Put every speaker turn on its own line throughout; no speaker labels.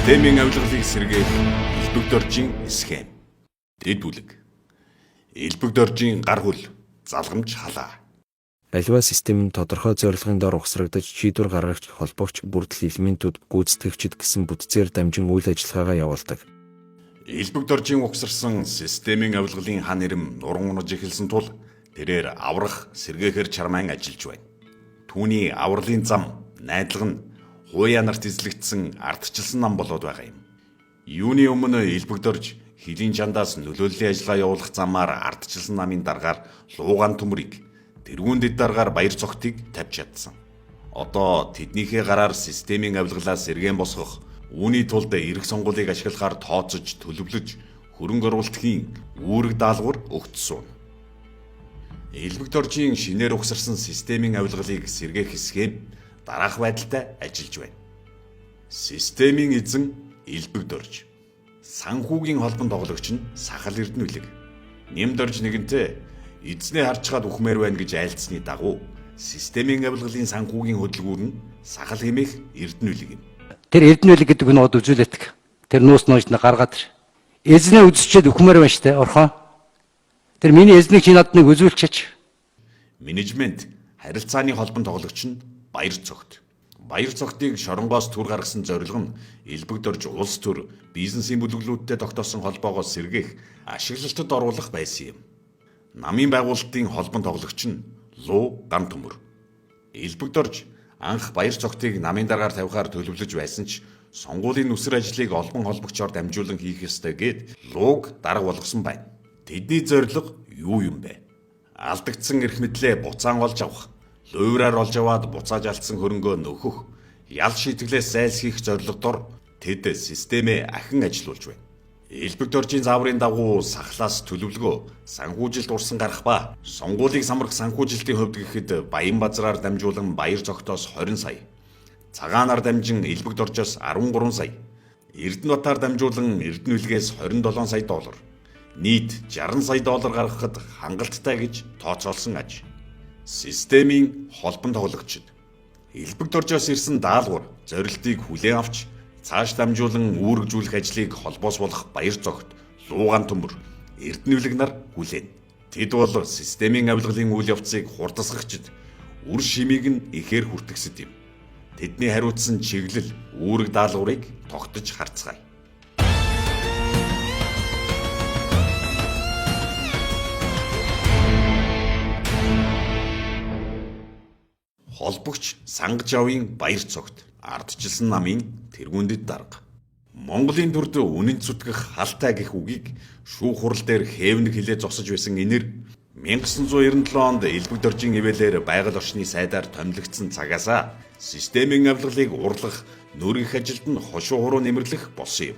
Системийн авилгалыг сэргээх элбэг доржийн схем. Дэд бүлэг. Элбэг доржийн гар хүл, залгамж халаа.
Аливаа систем нь тодорхой зорилгын дор ухсрагдаж шийдвэр гаргагч, холбогч, бүрдэл элементүүд, гүйцэтгэгчид гэсэн бүтцээр дамжин үйл ажиллагаагаа явуулдаг.
Элбэг доржийн ухсарсан системийн авилгалын хан нэрэм нуран унаж эхэлсэн тул тэрээр аврах, сэргээхэр чармаан ажиллаж байна. Түүний авралын зам, найдлага нь хуяа нарт эзлэгдсэн ардчилсан нам болоод байгаа юм. Юуны өмнө элбэг дорж хилийн чандаас нөлөөллийн ажиллагаа явуулах замаар ардчилсан намын даргаар луугаан төмрийг, тэрүүн дэд даргаар баяр цогтыг тавьж чадсан. Одоо тэднийхээ гараар системийн авилгалаас сэргээн босгох, үүний тулд эрх сонгуулийг ашиглахаар тооцож, төлөвлөж, хөрөнгө оруулалтын үүрэг даалгавар өгдсөн. Элбэг доржийн шинээр ухсарсан системийн авилгалыг сэргээх схем дараах байдалтай ажиллаж байна. Системийн эзэн элбэг дорж. Санхүүгийн холбон тоглогч нь сахал эрдэнэлэг. Нэм дорж нэгэнтээ эзнээ харчгаад үхмээр байна гэж айлцсны дагуу системийн авилгалын санхүүгийн хөдөлгүүр нь сахал хэмээх эрдэнэлэг юм.
Тэр эрдэнэлэг гэдэг нь үзүүлэлтг. Тэр нуус нуужд гаргаад эзнээ үзчихэд үхмээр байна штэ орхон. Тэр миний эзнийг чи надад нэг үзүүлчиеч.
Менежмент харилцааны холбон тоглогч нь баяр цогт. Баяр цогтыг шоронгоос төр гаргасан зорилго нь элбэг дорж улс төр бизнесийн бүлэглүүдтэй тогтоосон холбоогоос сэргээх, ашиглалтад оруулах байсан юм. Намын байгуулалтын холбон тоглогч нь луу ган төмөр. Элбэг дорж анх баяр цогтыг намын даргаар тавихаар төлөвлөж байсан ч сонгуулийн нүсэр ажлыг олбон холбогчоор дамжуулан хийх ёстой гэд лууг дарга болгосон байна. Тэдний зорилго юу юм бэ? Алдагдсан эрх мэдлээ буцаан олж авах, луйвраар олж аваад буцааж алдсан хөрөнгөө нөхөх, ял шийтгэлээс зайлсхийх зорилгодор тэд системээ ахин ажилуулж байна. Элбэг доржийн зааврын дагуу сахлаас төлөвлөгөө, санхүүжилт урсан гарах ба сонгуулийг самрах санхүүжилтийн хувьд гэхэд Баянбазараар дамжуулан баяр цогтоос 20 сая, цагаанаар дамжин элбэг доржоос 13 сая, Эрдэнэбатаар дамжуулан эрдэнэлгээс 27 сая доллар, нийт 60 сая доллар гаргахад хангалттай гэж тооцоолсон аж. Системийн холбон тоглогчид. Элбэг доржоос ирсэн даалгавар, зорилтыг хүлээн авч цааш дамжуулан үүргэжүүлэх ажлыг холбоос болох баяр цогт, луугаан төмөр, эрдэнэлэг нар хүлээн. Тэд бол системийн авилгалын үйл явцыг хурдасгагчид, үр шимийг нь ихээр хүртгсэд юм. Тэдний хариуцсан чиглэл, үүрэг даалгаврыг тогтож харцгаая. Холбогч Сангаж авийн баяр цогт, ардчилсан намын тэргүүндэд дарга. Монголын төрд үнэн зүтгэх халтай гэх үгийг шүүх хурал дээр хэвнэг хилээ зогсож байсан энэр 1997 онд элбэг доржийн хивээлээр байгаль орчны сайдаар томилогдсон цагаасаа системийн авилгалыг урлах, нөргөх ажилд нь хошуу хуруу нэмэрлэх болсон юм.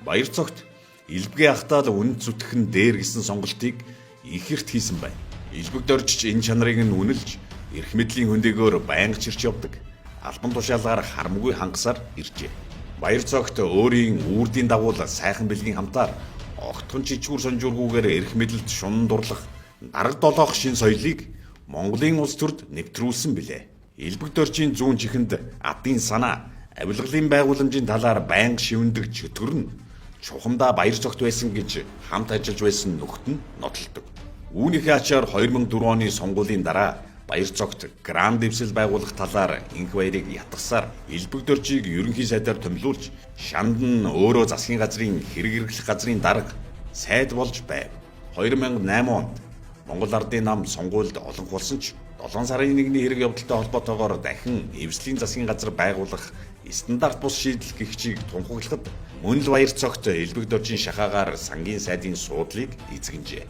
Баяр цогт элбэгийн ахтаал үнэн зүтгэх нь дээр гэсэн сонголтыг их эрт хийсэн байна. Элбэг дорж энэ чанарыг нь үнэлж эрх мэдлийн хөндөөгөөр байнга чирч явдаг. Албан тушаалаар харамгүй хангасаар иржээ. Баяр цогт өөрийн үрдийн дагуу сайхан бэлгийн хамтаар огтхон чичгүүр сонжуургүйгээр эрх мэдэлд шунан дурлах, дарга долоох шин соёлыг Монголын улс төрд нэвтрүүлсэн билээ. Элбэг доржийн зүүн чихэнд адын санаа, авилгалын байгууламжийн талаар байнга шивндэг чөтгөр нь чухамдаа баяр цогт байсан гэж хамт ажиллаж байсан нөхд нь нотолдог. Үүнийхээ ачаар 2004 оны сонгуулийн дараа баяр цогт гранд дэвсэл байгуулах талаар инх баярыг ятгасаар элбэг доржийг ерөнхий сайдаар томилуулж, шанд нь өөрөө засгийн газрын хэрэг эрхлэх газрын дарга, сайд болж байв. 2008 онд Монгол Ардын нам сонгуульд олонх болсон ч 7 сарын 1-ний хэрэг явдалтай холбоотойгоор дахин эвслийн засгийн газар байгуулах стандарт бус шийдэл гихчийг тунхаглахад мөн л баяр цогт элбэг доржийн шахаагаар сангийн сайдын суудлыг эзэгнжээ.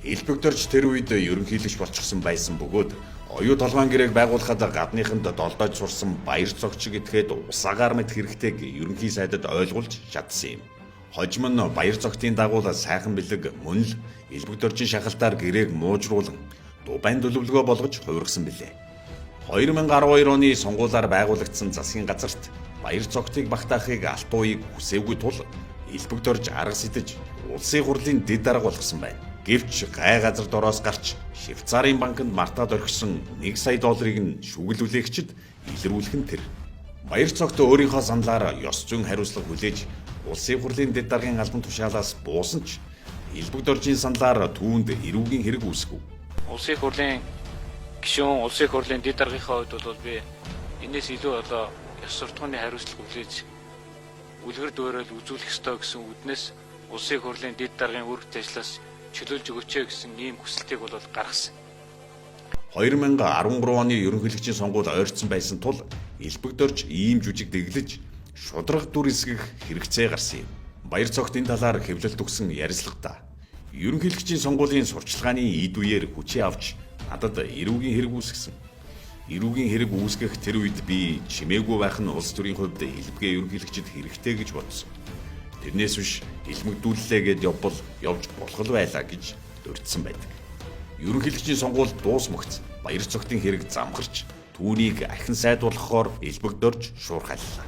Элбэг дорж тэр үед ерөнхийлөгч болчихсон байсан бөгөөд оюу толгойн гэрээг байгуулахад гадныханд долдоож сурсан баяр цогч гэдгээд усаагаар мэд хэрэгтэйг ерөнхий сайдад ойлгуулж чадсан юм. Хожим нь баяр цогтын дагуу сайхан бэлэг мөн л элбэг доржийн шахалтаар гэрээг муужруулан дубайн төлөвлөгөө болгож хувиргасан билээ. 2012 оны сонгуулиар байгуулагдсан засгийн газарт баяр цогтыг багтаахыг алтууийг хүсээгүй тул элбэг дорж арга сэтэж улсын хурлын дэд дарга болгосон байна. Гэвч гай газар дороос гарч Швейцарын банкнд мартаад орхисон 1 сая долларыг нь шүглүүлэгчд илрүүлэх нь тэр. Баяр цогт өөрийнхөө саналаар ёс зүйн хариуцлага хүлээж улсын хурлын дэд даргын албан тушаалаас буусан ч элбэг доржийн саналаар түүнд эрүүгийн хэрэг үүсгэв.
Улсын хурлын гишүүн, улсын хурлын дэд даргынхаа хувьд бол би энэс илүү одоо ёс суртахууны хариуцлага хүлээж үлгэр дуурайл үзүүлэх ёстой гэсэн үднээс улсын хурлын дэд даргын үүрэгт ажлаас чөлөөлж өгөөч гэсэн ийм хүсэлтийг бол гаргасан.
2013 оны ерөнхийлөгчийн сонгуульд ойрцсон байсан тул элбэг дорж ийм жүжиг дэглэж шудраг дүр эсгэх хэрэгцээ гарсан юм. Баяр цогт энэ талаар хэвлэлт өгсөн ярилцлагада ерөнхийлөгчийн сонгуулийн сурчлагын эд үеэр хүчээ авч надад эрүүгийн хэрэг үүсгэсэн. Эрүүгийн хэрэг үүсгэх тэр үед би чимээгүй байх нь улс төрийн хувьд элбэгээ ерөнхийлөгчөд хэрэгтэй гэж бодсон. Тэрнээс биш илмэгдүүллээгээд явж болох л байлаа гэж дурдсан байдаг. Ерөнхийлөгчийн сонгуульд дуусмагц баяр цогтын хэрэг замхарч түүнийг ахин сайдуулахаар элбэг дорж шуурхайллаа.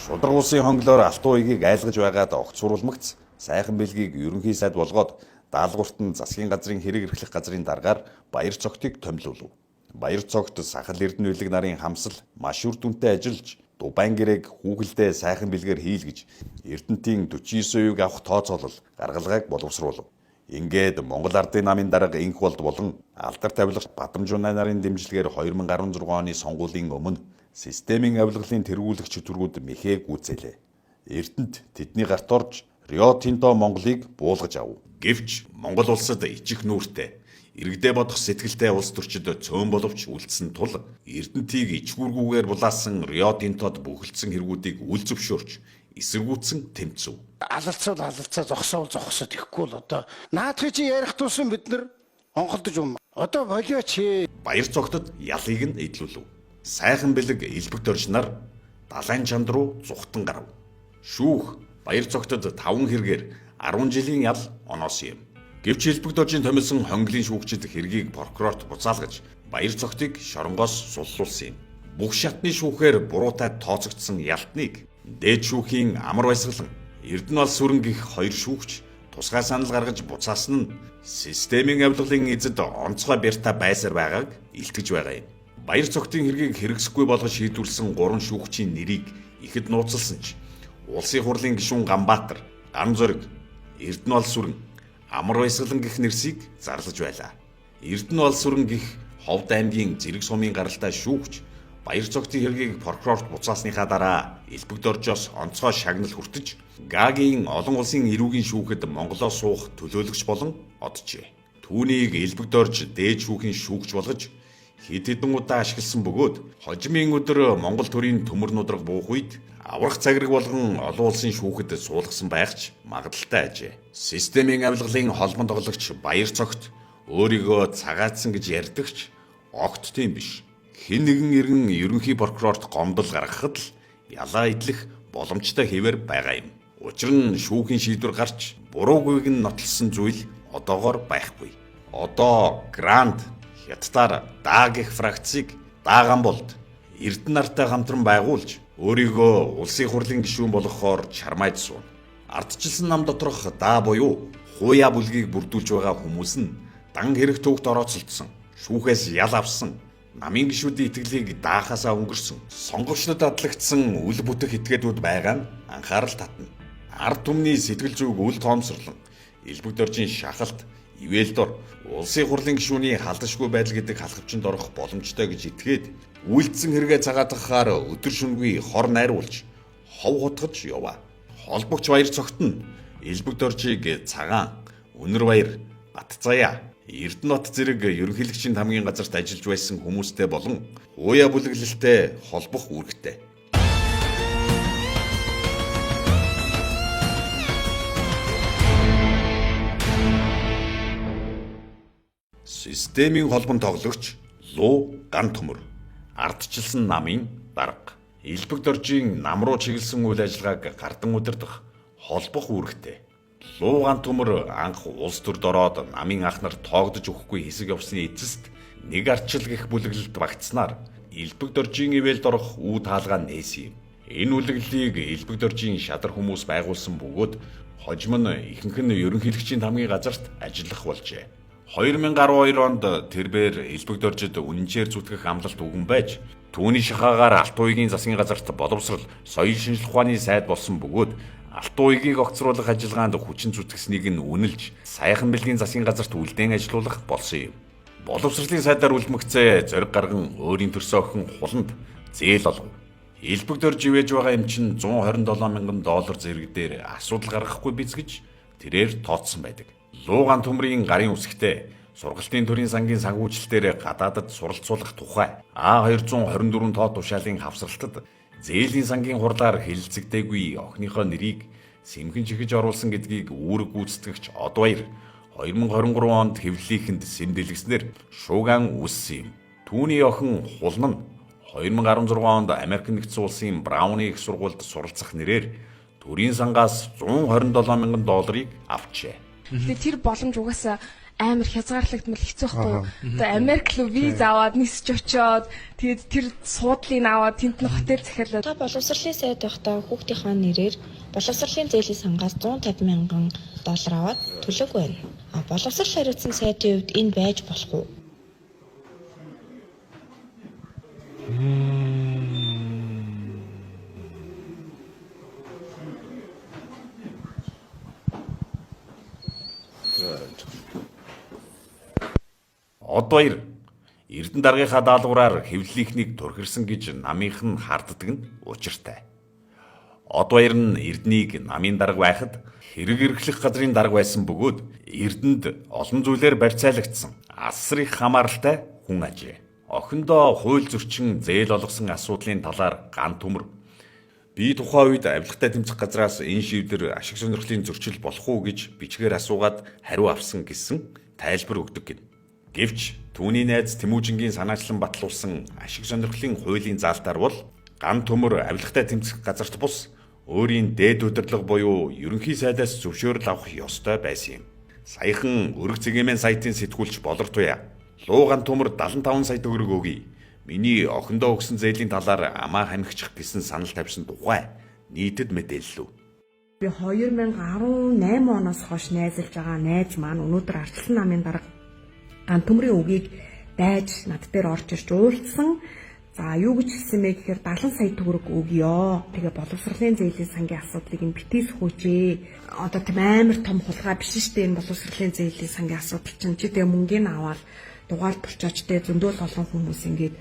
Шудраг улсын хонглоор алтан уягийг айлгаж байгаад огт сурулмагц сайхан бэлгийг ерөнхий сайд болгоод даалгаврт нь засгийн газрын хэрэг эрхлэх газрын даргаар баяр цогтыг томилуулв. Баяр цогт сахал эрдэнэ улиг нарын хамсал маш үр дүнтэй ажиллаж Дубайн гэрээг хүүхэлдээ сайхан бэлгээр хийлгэж Эрдэнэтийн 49%-ийг авах тооцоолол гаргалгааг боловсруулав. Ингээд Монгол Ардын намын дарга Инх болд болон алдар тавилгач Бадамжуунай нарын дэмжлэгээр 2016 оны сонгуулийн өмнө системийн авилгалын тэргүүлэгч төргүүд мэхээ гүйцээлээ. Эрдэнэт тэдний гарт орж Рио Тинто Монголыг буулгаж авав. Гэвч Монгол улсад ичих нүүртэй иргэдээ бодох сэтгэлтэй улс төрчид цөөн боловч үлдсэн тул Эрдэнэтийг ичгүүргүүгээр булаасан Рио Тинтод бүхэлдсэн хэрэгүүдийг үл зөвшөөрч эсэргүүцсэн тэмцэв.
Алалцаа зогсоод ихгүй л одоо наадхыг чи ярих тусан бид нар онголдож юм. Одоо болиоч.
Баяр цогтод ялыг нь эдлүүлв. Сайхан бэлэг элбэг доржнаар далайн чанд руу зүхтан гарав. Шүүх баяр цогтод 5 хэрэгээр 10 жилийн ял оноосон юм. Гэвч элбэг доржийн томилсон хонглын шүүгчид хэргийг прокурорт буцаалгаж баяр цогтыг шоронгоос суллуулсан юм. Бүх шатны шүүхээр буруутай тооцогдсон ялтныг дээд шүүхийн амар баясгалан Эрдэнэ улс сүрэн гих 2 шүүгч тусгай санал гаргаж буцаасан нь системийн авилгалын эзэд онцгой бярта байсаар байгааг илтгэж байгаа юм. Баяр цогтын хэргийг хэрэгсэхгүй болгож шийдвэрлсэн 3 шүүгчийн нэрийг ихэд нууцлсан ч улсын хурлын гишүүн Ганбаатар, Ган Зориг, Эрдэнэ улс сүрэн, Амар баясгалан гих нэрсийг зарлаж байлаа. Эрдэнэ улс сүрэн гих Ховд аймгийн Зэрэг сумын гаралтай шүүгч баяр цогтын хэргийг прокурорт буцаасныхаа дараа элбэг доржоос онцгой шагнал хүртэж Гагийн олон улсын эрүүгийн шүүхэд Монголоо суух төлөөлөгч болон оджээ. Түүнийг элбэг дорж дээд шүүхийн шүүгч болгож хэд хэдэн удаа ашигласан бөгөөд хожимын өдөр Монгол төрийн төмөр нудраг буух үед аврах цагираг болгон олон улсын шүүхэд суулгасан байгч магадaltaй ажээ. Системийн авилгалын холбон тоглогч баяр цогт өөрийгөө цагаатсан гэж ярьдагч огт тийм биш. Хэн нэгэн иргэн ерөнхий прокурорт гомдол гаргахад л ялаа идэх боломжтой хэвээр байгаа юм. Учир нь шүүхийн шийдвэр гарч буруугүйг нь нотлсон зүйл одоогоор байхгүй. Одоо Гранд Хятадаар Даа гэх фракцыг Дааган болд Эрдэнэ нартай хамтран байгуулж өөрийгөө улсын хурлын гишүүн болгохоор чармайж суун. Ардчилсан нам доторх Даа буюу Хуя бүлгийг бүрдүүлж байгаа хүмүүс нь дан хэрэг төвөгт орооцолдсон. Шүүхээс ял авсан. Намын гишүүдийн итгэлийг даахаасаа өнгөрсөн. Сонгогчдод адлагдсан үл бүтэх этгээдүүд байгаа нь анхаарал татна. Ард түмний сэтгэл зүйг үл тоомсорлон элбэг доржийн шахалт, ивэлдор улсын хурлын гишүүний халдашгүй байдал гэдэг халхавчинд орох боломжтой гэж итгээд үйлдсэн хэрэгэ цагаатгахаар өдөр шөнөгүй хор найруулж хов хутгаж яваа. Холбогч баяр цогт нь элбэг доржийг цагаан, Үнэр баяр, Батцаяа, Эрдэнэт зэрэг ерөнхийлөгчийн хамгийн газарт ажиллаж байсан хүмүүстэй болон Хуя бүлэглэлтэй холбох үүрэгтэй. Системийн холбон тоглогч Луу Ган төмөр ардчилсан намын дарга элбэг доржийн нам руу чиглэсэн үйл ажиллагааг гардан удирдах холбох үүрэгтэй. Луу Ган төмөр анх улс төрд ороод намын ах нар тоогдож өгөхгүй хэсэг явсны эцэст нэг ардчил гэх бүлэглэлд багтснаар элбэг доржийн ивэлд орох үе таалгаа нээсэн юм. Энэ бүлэглэлийг элбэг доржийн шадар хүмүүс байгуулсан бөгөөд хожим нь ихэнх нь ерөнхийлөгчийн хамгийн газарт ажиллах болжээ. 2012 онд тэрбээр элбэгдөржид үнэнчээр зүтгэх амлалт өгөн байж түүний шахаагаар Алтан уугийн засгийн газарт боловсрал, соёл шинжилх ухааны сайд болсон бөгөөд Алтан уугийг огцруулах ажиллагаанд хүчин зүтгэснийг нь үнэлж Саяхан бэлгийн засгийн газарт үлдээн ажилуулах болсон юм. Боловсролын сайдаар үлдмэгцээ зориг гарган өөрийн төрсө охин хуланд зээл олгов. Элбэгдөрж ивэж байгаа юм чин $127,000 зэрэг дээр асуудал гаргахгүй биз гэж тэрээр тооцсон байдаг. Лууган төмрийн гарын үсгтээ сургалтын төрийн сангийн санхүүжилтээр гадаадад суралцуулах тухай А224 тоо тушаалын хавсралтад зээлийн сангийн хурлаар хэлэлцэгдээгүй охиныхоо нэрийг сэмхэн чихэж оруулсан гэдгийг үүрэг гүйцэтгэгч Одбаяр 2023 онд хэвлэлийнхэнд сэмдэлгэснээр шууган үссэн юм. Түүний охин Хулна нь 2016 онд Америк нэгдсэн улсын Брауны их сургуульд суралцах нэрээр төрийн сангаас $127,000 авчээ.
Тэгээ тэр боломж угаасаа амар хязгаарлагдмал хэцүү байхгүй. Одоо Америк руу виз аваад нисч очоод тэгээд тэр суудлыг аваад тэнд нь хотел захиалаад
Та боловсролын сайд байхдаа хүүхдийнхээ нэрээр боловсролын зээлийн сангаас $150,000 аваад төлөөг байна. Боловсрол хариуцсан сайдын хувьд энэ байж болох уу?
Одбаяр Эрдэнэ даргынхаа даалгавраар хэвлэлийнхнийг турхирсан гэж намынх нь харддаг нь учиртай. Одбаяр нь Эрдэнийг намын дарга байхад хэрэг эрхлэх газрын дарга байсан бөгөөд Эрдэнэд олон зүйлээр барьцаалагдсан асар их хамааралтай хүн ажээ. Охиндоо хууль зөрчин зээл олгосон асуудлын талаар ган төмөр би тухайн үед авилгатай тэмцэх газраас энэ шийдвэр ашиг сонирхлын зөрчил болох уу гэж бичгээр асуугаад хариу авсан гэсэн тайлбар өгдөг гин. Гэвч түүний найз Тэмүүжингийн санаачлан батлуулсан ашиг сонирхлын хуулийн заалтаар бол ган төмөр авилгатай тэмцэх газарт бус өөрийн дээд удирдлага буюу ерөнхий сайдаас зөвшөөрөл авах ёстой байсан юм. Саяхан өрг цэгийн сайтын сэтгүүлч Болортуя Лууган төмөр 75 сая төгрөг өгье. Миний охиндоо өгсөн зээлийн талаар амаа хамигчих гэсэн санал тавьсан тухай нийтэд мэдээллээ.
Би 2018 оноос хойш найзалж байгаа найз маань өнөөдөр Арчилсан намын дарга ган төмрийн үгийг дайж над дээр орж ирж уулзсан. За юу гэж хэлсэн бэ гэхээр 70 сая төгрөг өгье. Тэгээ боловсролын зээлийн сангийн асуудлыг нь битгий сөхөөжээ. Одоо тийм амар том хулгай биш шүү дээ энэ боловсролын зээлийн сангийн асуудал чинь. Чи тэгээ мөнгөний аваад дугаар турчаачтай зөндөөл олон хүмүүс ингээд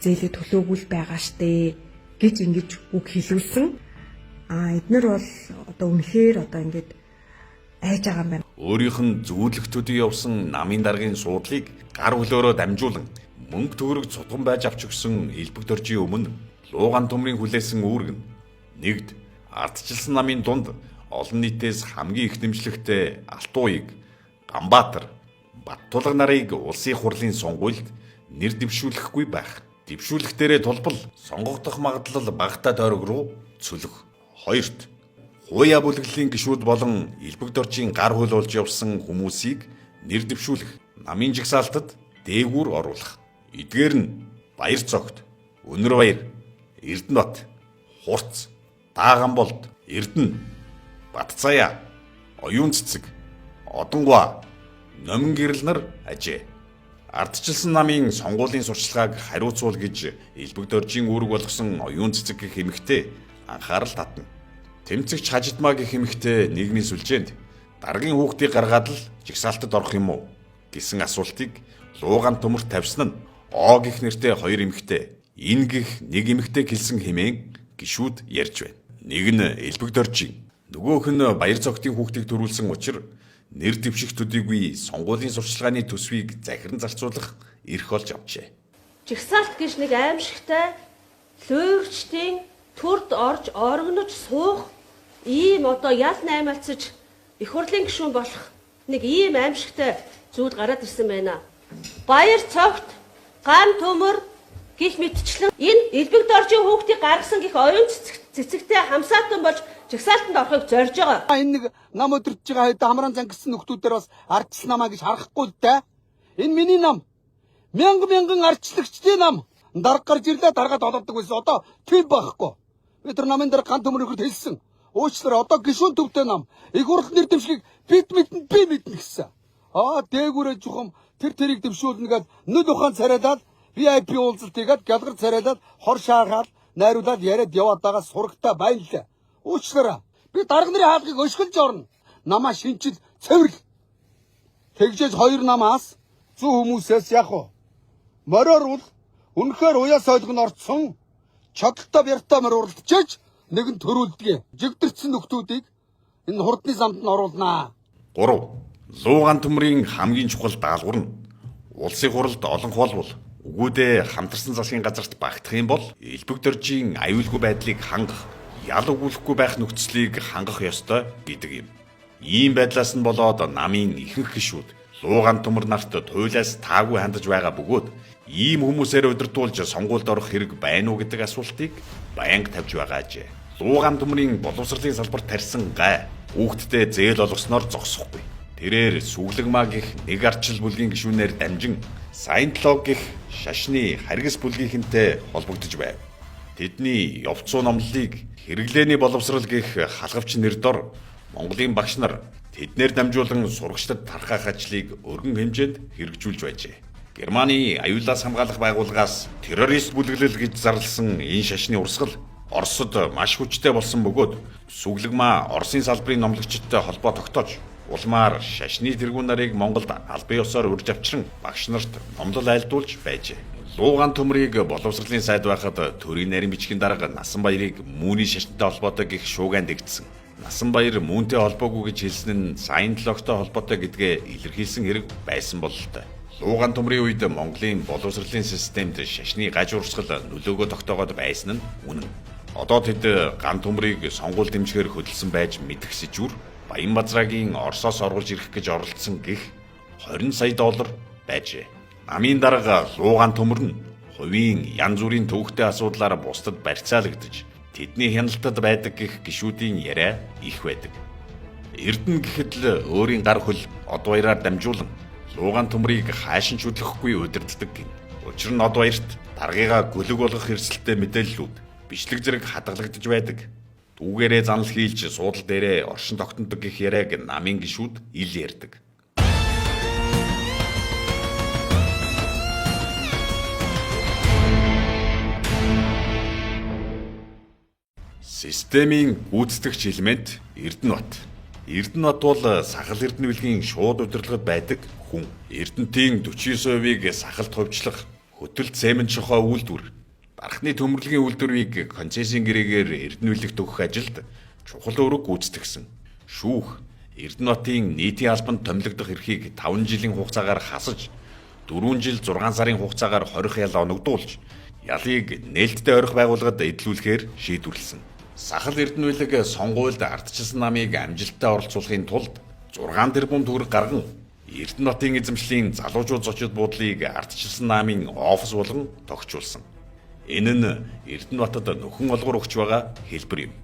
зээлээ төлөөгүй л байгаа штэ гэж ингэж үг хэлүүлсэн. Эднэр бол одоо үнэхээр одоо ингээд айж байгаа юм байна.
Өөрийнх нь зүүдлэгтүүдийн явсан намын даргын суудлыг гар хөлөөрөө дамжуулан мөнгө төгрөг цутган байж авч өгсөн элбэгдөржийн өмнө Лууган төмрийн хүлээсэн үүрэг нь нэгд ардчилсан намын дунд олон нийтээс хамгийн их дэмжлэгтэй Алтан ууийг, Ганбаатар, Баттулга нарыг улсын хурлын сонгуульд нэр дэвшүүлэхгүй байх. Дэвшүүлэхдээрээ тулбал сонгогдох магадлал багтаа тойрог руу цөлөх. Хоёрт Хуя бүлэглэлийн гишүүд болон элбэгдөржийн гар хөл болж явсан хүмүүсийг нэр дэвшүүлэх, намын жигсаалтад дээгүүр оруулах. Эдгээр нь Баярцогт, Өнөрбаяр, Эрдэнэбат, Хурц, Даагамболд, Эрдэнэ, Батцаяа, Оюун цэцэг, Одонгуа, Номин гэрэл нар ажээ. Ардчилсан намын сонгуулийн сурчлагыг хариуцуул гэж элбэгдөржийн үүрэг болгосон Оюун цэцэг гэх эмэгтэй анхаарал татна. Тэмцэгч Хажидмаа гэх эмэгтэй нийгмийн сүлжээнд даргын хүүхдийг гаргаад л жигсаалтад орох юм уу гэсэн асуултыг Лууган төмөрт тавьсан нь О гэх нэртэй хоёр эмэгтэй энэ гэх нэг эмэгтэй хэлсэн хэмээн гишүүд ярьж байна. Нэг нь элбэгдөржийн, нөгөөх нь Баярцогтын хүүхдийг төрүүлсэн учраас нэр дэвших төдийгүй сонгуулийн сурчлагын төсвийг захиран зарцуулах эрх олж авчээ.
Жигсаалт гэж нэг аимшигтай лөөгчдийн төрд орж орогнож суух ийм одоо ял наймалцаж их хурлын гишүүн болох нэг ийм аимшигтай зүйл гараад ирсэн байна. Баярцогт, ган төмөр гих мэтчлэн энэ элбэгдөржийн хүүхдийг гаргасан гих оюун цэцэгтэй хамсаатан болж жигсаалтанд орохыг зорж байгаа.
Энэ нэг нам өдөрж байгаа хэдэ хамраан зангидсан нөхдүүдээр бас ардчилсан намаа гэж харахгүй л дээ. Энэ миний нам. Мянган ардчлагчдын нам. Дарга гарч ирлээ даргаад олоодог байсан. Одоо тийм байхгүй. Бид нар намын дараа ган төмөрөөр хэлсэн. Уучлаарай одоо гишүүн төвтэй нам. Их хурлын нэр дэвшлиг би мэднэ гэсэн. Дээгүүрээ жухам тэрийг дэвшүүлнэ гээд нүд ухаан царайлаад VIP уулзалт хийгээд гялгар царайлаад хор шаагаад найруулаад яриад яваад байгаа сурагтай байна лээ. Уучлаарай. Би дарга нарын хаалгыг өшгөлж орно. Намаа шинчил цэвэрл. Тэгжээж хоёр намаас зүү хүмүүсээс яг уу. Мориор бол үнэхээр уяас ойлгон орцсон. Чадaltaа бяртаа мөр уралдчихэж нэгэн төрүүлдэг. Жигдэрсэн нөхдүүдийг энэ хурдны замд нь оруулнаа.
3. Луугаан төмрийн хамгийн чухал даалгавар нь улсын хурлд олон хол бол үгүүдээ хамтарсан засгийн газарт багтах юм бол элбэг дөржийн аюулгүй байдлыг хангах, ял өгүүлэхгүй байх нөхцөлийг хангах ёстой гэдэг юм. Ийм байдлаас нь болоод намын ихэнх гишүүд луугаан төмөр нарт туйлаас таагүй хандаж байгаа бөгөөд ийм хүмүүсээр удирдуулж сонгуульд орох хэрэг байна уу гэдэг асуултыг байнга тавьж байгаа ажээ. Луугаан төмрийн боловсролын салбарт тарьсан гай хүүхдтэй зээл олгосноор зогсохгүй. Тэрээр сүглэгмаа гих нэг ардчил бүлгийн гишүүнээр дамжин Саентолог гих шашны харгас бүлгийнхэнтэй холбогдож байв. Тэдний явцуу номлолыг хэрэглээний боловсрол гих халгавч нэрдор Монголын багш нар тэднэр дамжуулан сурагчдад тархах ажлыг өргөн хэмжээнд хэрэгжүүлж байжээ. Германы аюулаас хамгаалах байгууллагаас террорист бүлэглэл гэж зарласан энэ шашны урсгал Оросд маш хүчтэй болсон бөгөөд сүглэгмаа Оросын салбарын номлогчдтой холбоо тогтоож улмаар шашны тэргүүн нарыг Монголд албан ёсоор үрж авчран багш нарт номлол айлдуулж байжээ. Луугаан төмрийг боловсролын сайд байхад төрийн нарийн бичгийн дарга Насанбаярыг Мууны шашинтай холбоотой гэх шуугианд дэгдсэн. Насанбаяр Муунтэй холбоогүй гэж хэлсэн нь Саентологтой холбоотой гэдгээ илэрхийлсэн хэрэг байсан бололтой. Луугаан төмрийн үед Монголын боловсролын системд шашны гаж урсгал нөлөөгөө тогтоогод байсан нь үнэн. Одоо тэд ган төмрийг сонгуул дэмжихээр хөдөлсөн байж мэдэх сэжүүр Баянбазраагийн Оросоос оруулж ирэх гэж оролдсон гих $20 сая байжээ. Намын дарга луугаан төмөр нь хувийн янз бүрийн төвөгтэй асуудлаар бусдад барьцаалагдаж тэдний хяналтад байдаг гих гишүүдийн яриа их байдаг. Эрдэнэ гэхэд л өөрийн гар хөл од баяраар дамжуулан луугаан төмрийг хаашин ч хөдлөхгүй удирддаг гин. Учир нь од баярт даргыгаа гөлөг болгох хэрэгсэлтэй мэдээллүүд бичлэг зэрэг хадгалагдаж байдаг. Дүүгээрээ занал хийлж суудал дээрээ оршин тогтнодог гэх яриаг намын гишүүд ил ярьдаг. Системийн гүйцэтгэгч элемент Эрдэнэбат. Эрдэнэбат бол сахал эрдэнэ билгийн шууд удирдлагад байдаг хүн. Эрдэнэтийн 49%-ийг сахалт хувьчлах хөтөлт цемент шохоо үйлдвэр дархны төмөрлөгийн үйлдвэрийг концессийн гэрээгээр Эрдэнэ билэгт өгөх ажилд чухал үүрэг гүйцэтгэсэн. Шүүх Эрдэнэтийн нийтийн албанд томилогдох эрхийг 5 жилийн хугацаагаар хасаж 4 жил 6 сарын хугацаагаар хорих ял оногдуулж ялыг нээлттэй орих байгууллагад эдлүүлэхээр шийдвэрлэсэн. Сахал эрдэнэ билэг сонгуульд ардчилсан намыг амжилттай оролцуулахын тулд 6 тэрбум төгрөг гарган Эрдэнэтийн эзэмшлийн залуучууд зочид буудлыг ардчилсан намын офис болгон тогтчулсан. Энэ нь Эрдэнэтад нөхөн олгор өгч байгаа хэлбэр юм.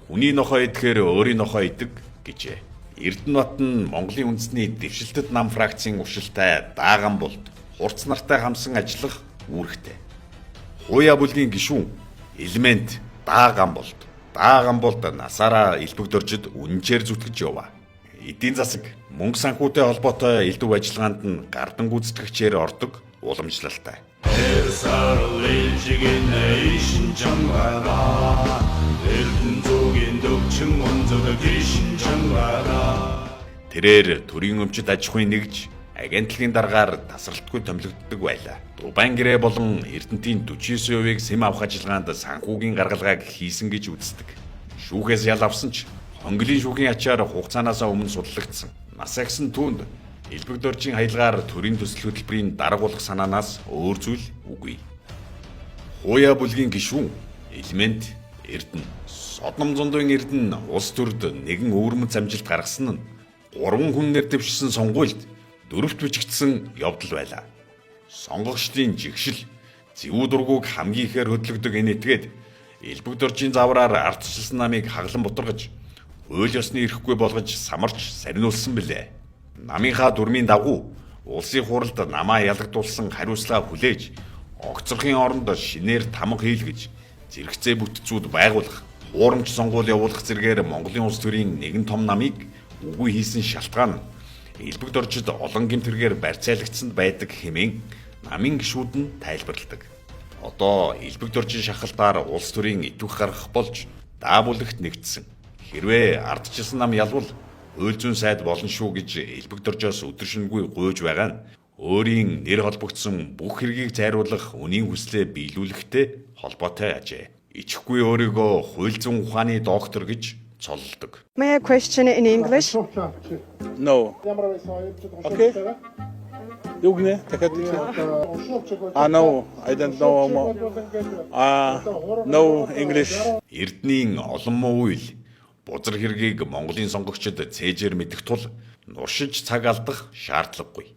Хүний нохоо идэхээр өөрийн нохоо идэг гэжээ. Эрдэнэт нь Монголын үндэсний дэвшилтэд нам фракцийн уршилтай Дааган болд хурц нартай хамсан ажиллах үүрэгтэй. Хуяа бүлгийн гишүүн элемент Дааган болд насаараа элбэгдөрчд үнэнчээр зүтгэж яваа. Эдийн засаг, мөнгө санхүүтэй холбоотой элдв ажиллагаанд нь гардан гүйцэтгэгчээр ордог уламжлалтай. Тэрээр төрийн өмчөд аж ахуйн нэгж агентлагийн даргаар тасралтгүй томилогддог байлаа. Дубайн гэрээ болон Эрдэнэтийн 49%-ийг сэм авах ажиллагаанд санхүүгийн гаргалгааг хийсэн гэж үздэг. Шүүхээс ял авсан ч Хонголын шүүхийн ачаар хугацаанаасаа өмнө судлагдсан. Нас агсан түүнд элбэг доржийн хаялгаар төрийн төсөл хөтөлбөрийн дарга болох санаанаас өөр зүйл үгүй. Хуяа бүлгийн гишүүн элемент Эрдэнэ. Содном зундын Эрдэнэ улс төрд нэгэн өвөрмөц амжилт гаргасан нь 3 хүн нэр дэвшсэн сонгуульд дөрөвт бичигдсэн явдал байлаа. Сонгогчдын жигшил зэвүү дургуг хамгийн ихээр хөдлөгдөг энэ этгээд элбэг доржийн завраар ардчилсан намыг хаглан бутаргаж хууль ёсны ирэхгүй болгож самарч сарниулсан билээ. Намынхаа дүрмийн дагуу улсын хурлд намаа ялгдуулсан хариуцлага хүлээж огцрохын оронд шинээр тамга хийлгэж зэрэгцээ бүтцүүд байгуулах, хуурамч сонгуул явуулах зэргээр Монголын улс төрийн нэгэн том намыг үгүй хийсэн шалтгаан нь элбэг доржид олон гэмтэргээр барьцаалагдсанд байдаг хэмээн намын гишүүд нь тайлбарладаг. Одоо элбэг доржийн шахалтаар улс төрийн идэвх гаргах болж даабүлэгт нэгдсэн. Хэрвээ ардчилсан нам ялвал хууль зүйн сайд болно шүү гэж элбэг доржоос өдөршингүй гуйж байгаа нь өөрийн нэр холбогдсон бүх хэргийг зайруулах үнийн хүслээ биелүүлэхтэй холбоотой ажээ. Ичихгүй өөрийгөө хууль зүйн ухааны доктор гэж цоллдог.
May I question in English?
No. Okay. Югнэ дахиад no, I don't know. No English.
Эрдэнийн олон муу үйл бузар хэргийг Монголын сонгогчид цээжээр мэдэх тул нуршиж цаг алдах шаардлагагүй.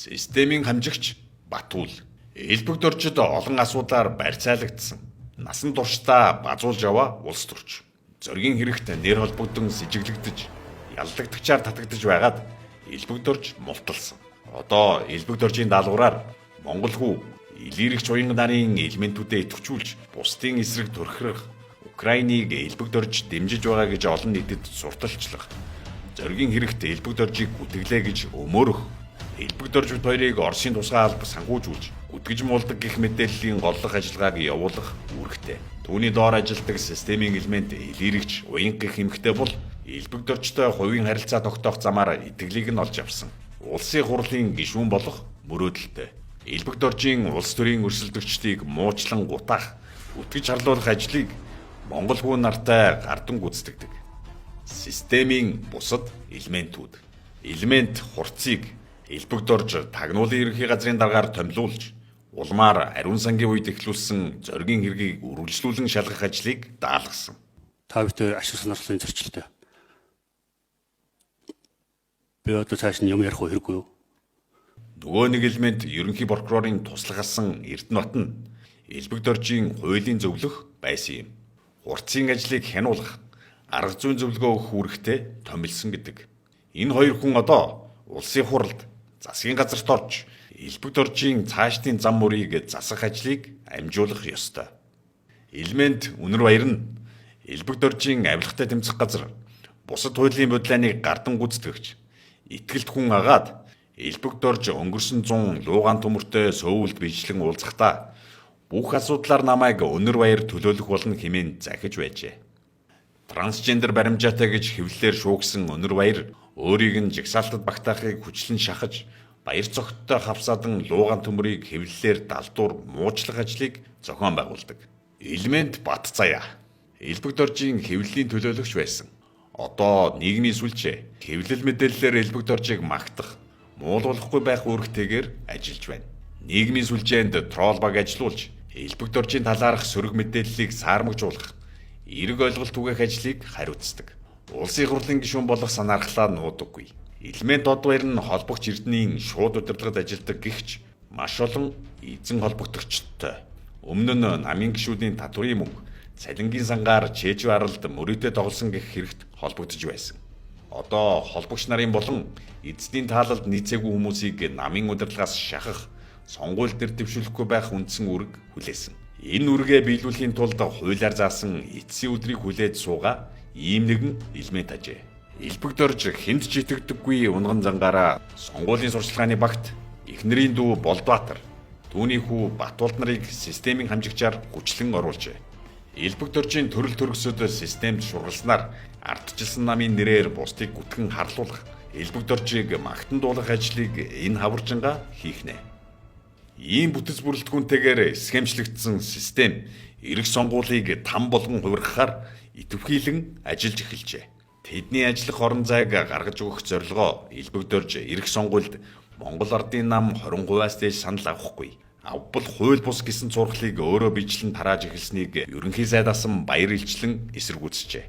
Системийн хамжигч Батүл элбэг доржид олон асуудлаар барьцаалагдсан. Насан туршдаа базуулж аваа улс төрч. Зоргийн хэрэгт нэр холбогдсон сэжиглэгдэж, яллагдагчаар татагдж байгаад элбэг дорж мулталсан. Одоо элбэг доржийн даалгавраар Монгол хүү илэрэгч уян нарын элементүүдэд идэвхжүүлж, бусдын эсрэг төрхрөх, Украиныг элбэг дорж дэмжиж байгаа гэж олон нийтэд сурталчлах. Зоргийн хэрэгт элбэг доржийг гүтгэлээ гэж өмөрөх. Элбэг дорж хоёрыг Оросын тусгай алба санхүүжүүлж, гүтгэж муулдаг гэх мэдээллийн голлох ажиллагааг явуулах үүрэгтэй. Түүний доор ажилладаг системийн элемент илэрэгч уян гэх эмхтэй бол элбэг доржтой хувийн харилцаа тогтоох замаар итгэлийг нь олж авсан. Улсын хурлын гишүүн болох мөрөөдөлтэй. Элбэг доржийн улс төрийн өрсөлдөгчдийг муучлан гутаах, үтгэж харлуулах ажлыг Монгол хүн нартай гардан гүйцэтгэдэг. Системийн бусад элементүүд. Элемент хурцыг элбэг дорж тагнуулын ерөнхий газрын даргаар томилуулж, улмаар ариун сангийн үед эхлүүлсэн зоргийн хэргийг үргэлжлүүлэн шалгах ажлыг даалгасан.
Та бүхэн ашиг сонирхлын зөрчилтэй. Би одоо цааш нь юм ярих хэрэггүй юу?
Нөгөө нэг элемент ерөнхий прокурорын туслах асан Эрдэнэбат нь элбэг доржийн хуулийн зөвлөх байсан юм. Хурцын ажлыг хянуулах, арга зүйн зөвлөгөө өгөх үүрэгтэй томилсон гэдэг. Энэ хоёр хүн одоо улсын хурлд засгийн газарт орж элбэг доржийн цаашдын зам мөрийг засах ажлыг амжуулах ёстой. Элемент Үнэр Баяр нь элбэг доржийн авилгатай тэмцэх газар бусад хуулийн бодлооныг гардан гүйцэтгэгч итгэлт хүн агаад элбэг дорж өнгөрсөн 100 луугаан төмөртэй сөөвөлд бичлэн уулзахдаа бүх асуудлаар намайг Үнэр Баяр төлөөлөх болно хэмээн захиж байжээ. Трансгендер баримжаатай гэж хэвлэлээр шуугсан Үнэр Баяр өөрийг нь жигсаалтад багтаахыг хүчлэн шахаж, баяр цогттой хавсаадан луугаан төмрийг хэвлэлээр далдуур муучлах ажлыг зохион байгуулдаг. Элемент Бат Заяа элбэг доржийн хэвлэлийн төлөөлөгч байсан. Одоо нийгмийн сүлжээ хэвлэл мэдээллээр элбэг доржийг магтах, муулуулахгүй байх үүрэгтэйгээр ажиллаж байна. Нийгмийн сүлжээнд трол баг ажилуулж, элбэг доржийн талаарх сөрөг мэдээллийг саармагжуулах, эерэг ойлголт түгээх ажлыг хариуцдаг. Улсын хурлын гишүүн болох санаархлаа нуудаггүй. Элемент Од Баяр нь холбогч Эрдэнийн шууд удирдлагад ажилладаг гэгч маш олон эзэн холбогдогчтой. Өмнө нь намын гишүүдийн татврын мөнгө, цалингийн сангаар чэжүү аралд мөрөөдөө тоглосон гэх хэрэгт холбогдож байсан. Одоо холбогч нарын болон эзний таалалд нийцээгүй хүмүүсийг намын удирдлагаас шахах, сонгуульд дээр дэвшүүлэхгүй байх үндсэн үүрэг хүлээсэн. Энэ үүргээ биелүүлэхийн тулд хуулиар заасан эцсийн өдрийг хүлээж суугаа ийм нэгэн элемент ажээ. Элбэг дорж хэнд ч итгэдэггүй унган зангаараа сонгуулийн сурчлагын багт эхнэрийн дүү Болдбаатар, түүний хүү Батболд нарыг системийн хамжигчаар хүчлэн оруулжээ. Элбэг доржийн төрөл төрөсөд системд шургалснаар ардчилсан намын нэрээр бусдыг гүтгэн харлуулах, элбэг доржийг магтан дуулах ажлыг энэ хаваржанга хийхнэ. Ийм бүтэц бүрэлдэхүүнтэйгээр схемчлэгдсэн систем эрх сонгуулийг там болгон хувиргахаар идэвхийлэн ажиллаж эхэлжээ. Тэдний ажиллах орон зайг гаргаж өгөх зорилгоо элбэг дорж эрх сонгуульд Монгол Ардын нам 20%-аас дээш санал авахгүй. Авбал хууль бус гэсэн зурглыг өөрөө бичлэн тарааж эхэлснийг ерөнхий сайд асан Баяр илчлэн эсэргүүцжээ.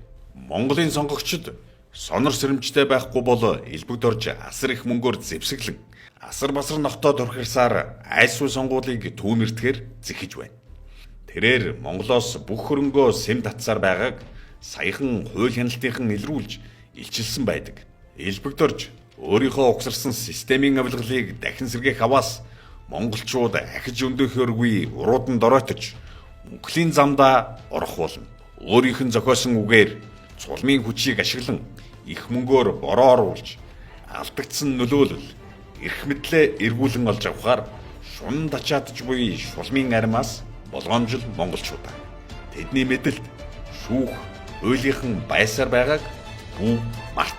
Монголын сонгогчид сонор сэрэмжтэй байхгүй бол элбэг дорж асар их мөнгөөр зэвсэглэн асар басар ногтоо турхирсаар айсгүй сонгуулийг түүмэрдэхээр зэхэж байна. Тэрээр Монголоос бүх хөрөнгөө сэм татсаар байгааг саяхан хууль хяналтынхан илрүүлж илчилсэн байдаг. Элбэг дорж өөрийнхөө угсарсан системийн авилгалыг дахин сэргээх аваас монголчууд ахиж өндөөхөөргүй уруудан доройтож мөнхлийн замдаа орох болно. Өөрийнх нь зохиосон үгээр цулмын хүчийг ашиглан их мөнгөөр бороо оруулж алдагдсан нөлөөлөл эрх мэдлээ эргүүлэн олж авахаар шунан тачаадж буй шулмын аримаас болгоомжил монголчуудаа. Тэдний мэдэлд шүүх хуулийнхан байсаар байгааг бүү март.